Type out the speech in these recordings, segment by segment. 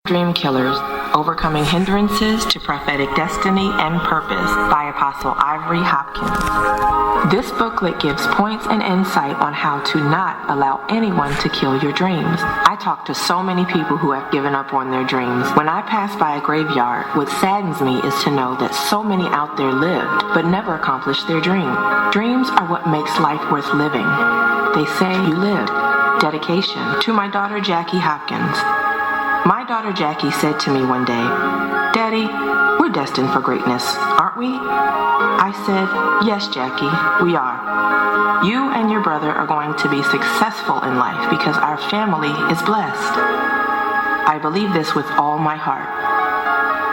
Dream Killers, Overcoming Hindrances to Prophetic Destiny and Purpose by Apostle Ivory Hopkins. This booklet gives points and insight on how to not allow anyone to kill your dreams. I talk to so many people who have given up on their dreams. When I pass by a graveyard, what saddens me is to know that so many out there lived but never accomplished their dream. Dreams are what makes life worth living. They say you lived. Dedication to my daughter Jackie Hopkins. My daughter Jackie said to me one day, "Daddy, we're destined for greatness, aren't we?" I said, "Yes, Jackie, we are. You and your brother are going to be successful in life because our family is blessed." I believe this with all my heart.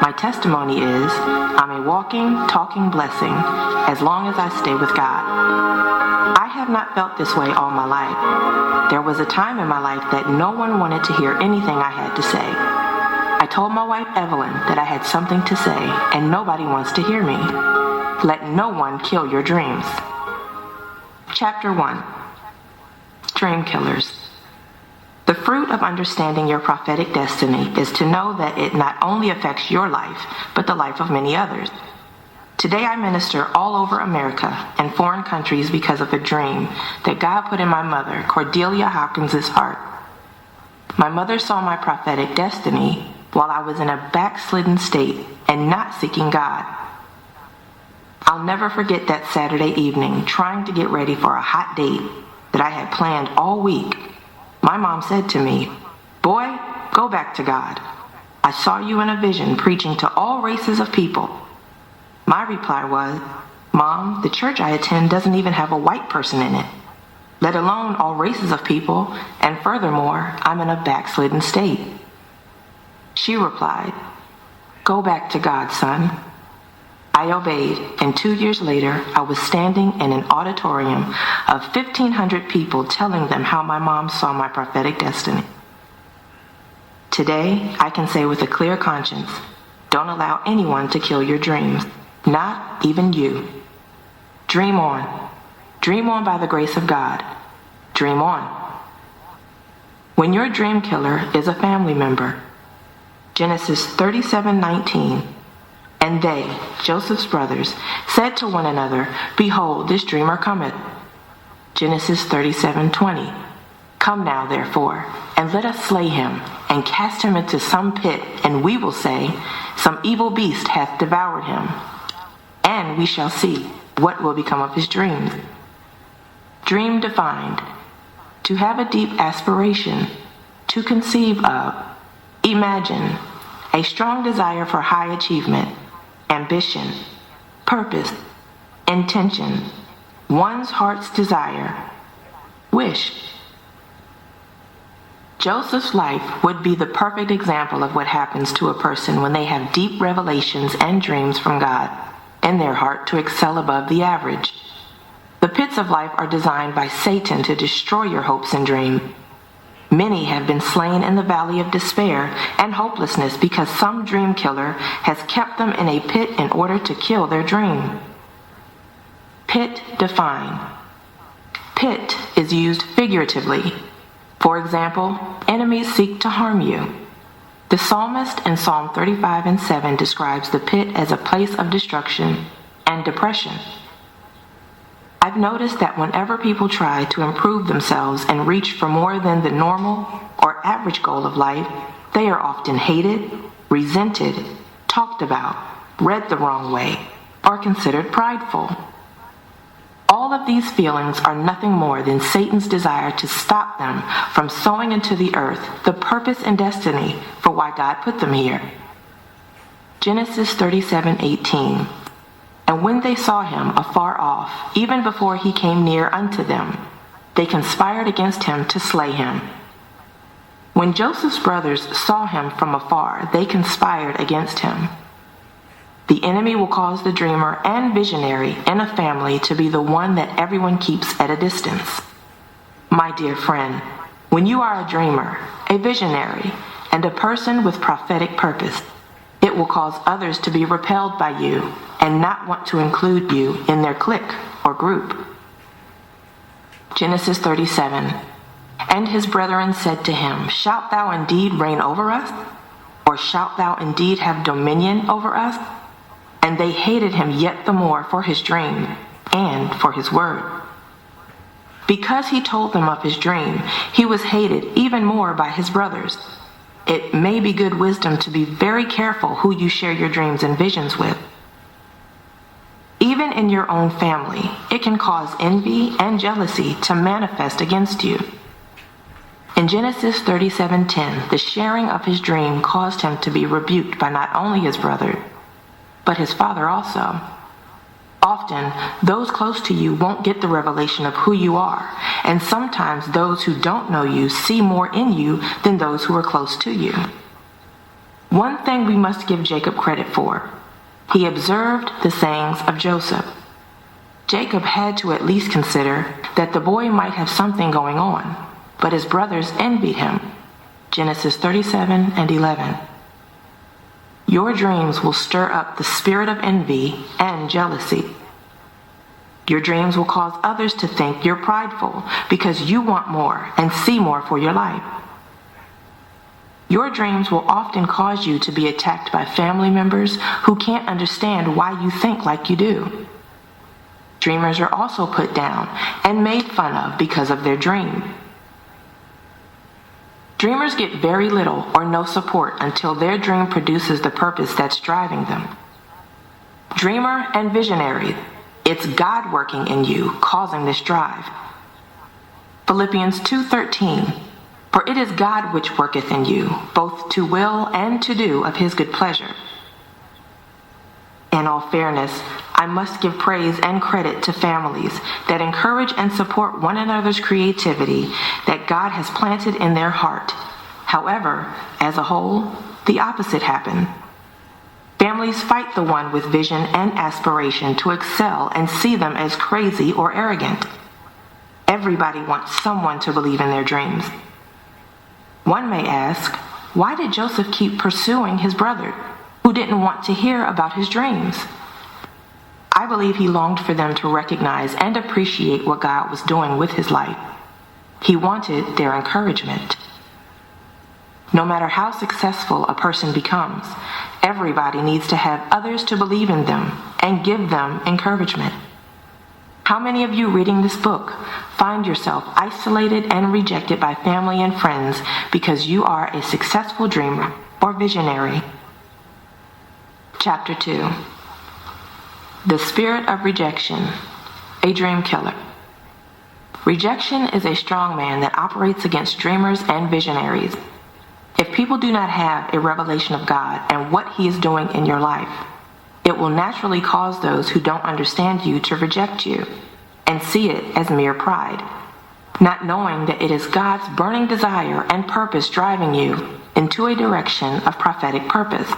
My testimony is, I'm a walking, talking blessing as long as I stay with God. I have not felt this way all my life. There was a time in my life that no one wanted to hear anything I had to say. I told my wife Evelyn that I had something to say and nobody wants to hear me. Let no one kill your dreams. Chapter 1. Dream Killers. The fruit of understanding your prophetic destiny is to know that it not only affects your life, but the life of many others. Today I minister all over America and foreign countries because of a dream that God put in my mother, Cordelia Hopkins' heart. My mother saw my prophetic destiny while I was in a backslidden state and not seeking God. I'll never forget that Saturday evening trying to get ready for a hot date that I had planned all week. My mom said to me, "Boy, go back to God. I saw you in a vision preaching to all races of people." My reply was, "Mom, the church I attend doesn't even have a white person in it, let alone all races of people, and furthermore, I'm in a backslidden state." She replied, "Go back to God, son." I obeyed, and 2 years later, I was standing in an auditorium of 1,500 people telling them how my mom saw my prophetic destiny. Today, I can say with a clear conscience, don't allow anyone to kill your dreams. Not even you. Dream on. Dream on by the grace of God. Dream on. When your dream killer is a family member, Genesis 37:19, and they, Joseph's brothers, said to one another, "Behold, this dreamer cometh." Genesis 37:20, "Come now, therefore, and let us slay him, and cast him into some pit, and we will say, some evil beast hath devoured him. And we shall see what will become of his dreams." Dream defined: to have a deep aspiration, to conceive of, imagine, a strong desire for high achievement, ambition, purpose, intention, one's heart's desire, wish. Joseph's life would be the perfect example of what happens to a person when they have deep revelations and dreams from God in their heart to excel above the average. The pits of life are designed by Satan to destroy your hopes and dreams. Many have been slain in the valley of despair and hopelessness because some dream killer has kept them in a pit in order to kill their dream. Pit defined. Pit is used figuratively. For example, enemies seek to harm you. The psalmist in Psalm 35:7 describes the pit as a place of destruction and depression. I've noticed that whenever people try to improve themselves and reach for more than the normal or average goal of life, they are often hated, resented, talked about, read the wrong way, or considered prideful. All of these feelings are nothing more than Satan's desire to stop them from sowing into the earth the purpose and destiny for why God put them here. Genesis 37:18. And when they saw him afar off, even before he came near unto them, they conspired against him to slay him. When Joseph's brothers saw him from afar, they conspired against him. The enemy will cause the dreamer and visionary in a family to be the one that everyone keeps at a distance. My dear friend, when you are a dreamer, a visionary, and a person with prophetic purpose, it will cause others to be repelled by you and not want to include you in their clique or group. Genesis 37. And his brethren said to him, "Shalt thou indeed reign over us? Or or shalt thou indeed have dominion over us? And they hated him yet the more for his dream and for his word. Because he told them of his dream, he was hated even more by his brothers. It may be good wisdom to be very careful who you share your dreams and visions with. Even in your own family, it can cause envy and jealousy to manifest against you. In Genesis 37:10, the sharing of his dream caused him to be rebuked by not only his brother, but his father also. Often, those close to you won't get the revelation of who you are, and sometimes those who don't know you see more in you than those who are close to you. One thing we must give Jacob credit for: he observed the sayings of Joseph. Jacob had to at least consider that the boy might have something going on, but his brothers envied him. Genesis 37:11. Your dreams will stir up the spirit of envy and jealousy. Your dreams will cause others to think you're prideful because you want more and see more for your life. Your dreams will often cause you to be attacked by family members who can't understand why you think like you do. Dreamers are also put down and made fun of because of their dream. Dreamers get very little or no support until their dream produces the purpose that's driving them. Dreamer and visionary, it's God working in you, causing this drive. Philippians 2:13, for it is God which worketh in you, both to will and to do of his good pleasure. In all fairness, I must give praise and credit to families that encourage and support one another's creativity that God has planted in their heart. However, as a whole, the opposite happened. Families fight the one with vision and aspiration to excel and see them as crazy or arrogant. Everybody wants someone to believe in their dreams. One may ask, why did Joseph keep pursuing his brother, who didn't want to hear about his dreams? I believe he longed for them to recognize and appreciate what God was doing with his life. He wanted their encouragement. No matter how successful a person becomes, everybody needs to have others to believe in them and give them encouragement. How many of you reading this book find yourself isolated and rejected by family and friends because you are a successful dreamer or visionary? Chapter 2. The Spirit of Rejection, a Dream Killer. Rejection is a strong man that operates against dreamers and visionaries. If people do not have a revelation of God and what he is doing in your life, it will naturally cause those who don't understand you to reject you and see it as mere pride, not knowing that it is God's burning desire and purpose driving you into a direction of prophetic purpose.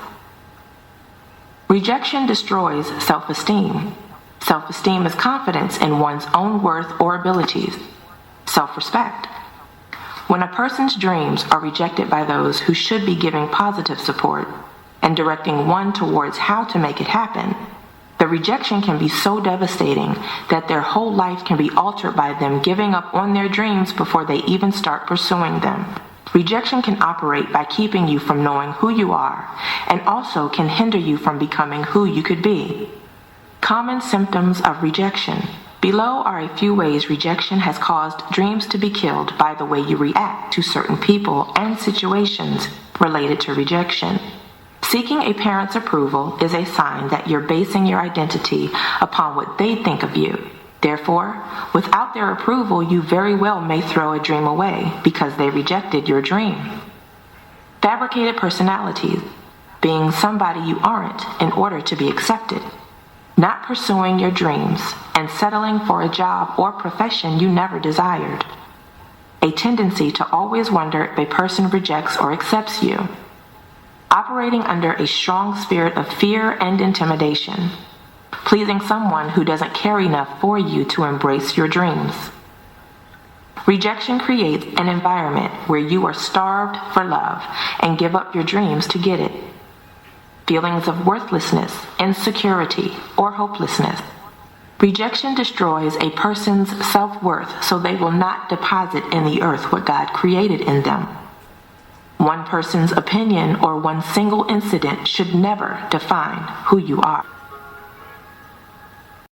Rejection destroys self-esteem. Self-esteem is confidence in one's own worth or abilities. Self-respect. When a person's dreams are rejected by those who should be giving positive support and directing one towards how to make it happen, the rejection can be so devastating that their whole life can be altered by them giving up on their dreams before they even start pursuing them. Rejection can operate by keeping you from knowing who you are and also can hinder you from becoming who you could be. Common symptoms of rejection. Below are a few ways rejection has caused dreams to be killed by the way you react to certain people and situations related to rejection. Seeking a parent's approval is a sign that you're basing your identity upon what they think of you. Therefore, without their approval, you very well may throw a dream away because they rejected your dream. Fabricated personalities. Being somebody you aren't in order to be accepted. Not pursuing your dreams and settling for a job or profession you never desired. A tendency to always wonder if a person rejects or accepts you. Operating under a strong spirit of fear and intimidation. Pleasing someone who doesn't care enough for you to embrace your dreams. Rejection creates an environment where you are starved for love and give up your dreams to get it. Feelings of worthlessness, insecurity, or hopelessness. Rejection destroys a person's self-worth so they will not deposit in the earth what God created in them. One person's opinion or one single incident should never define who you are.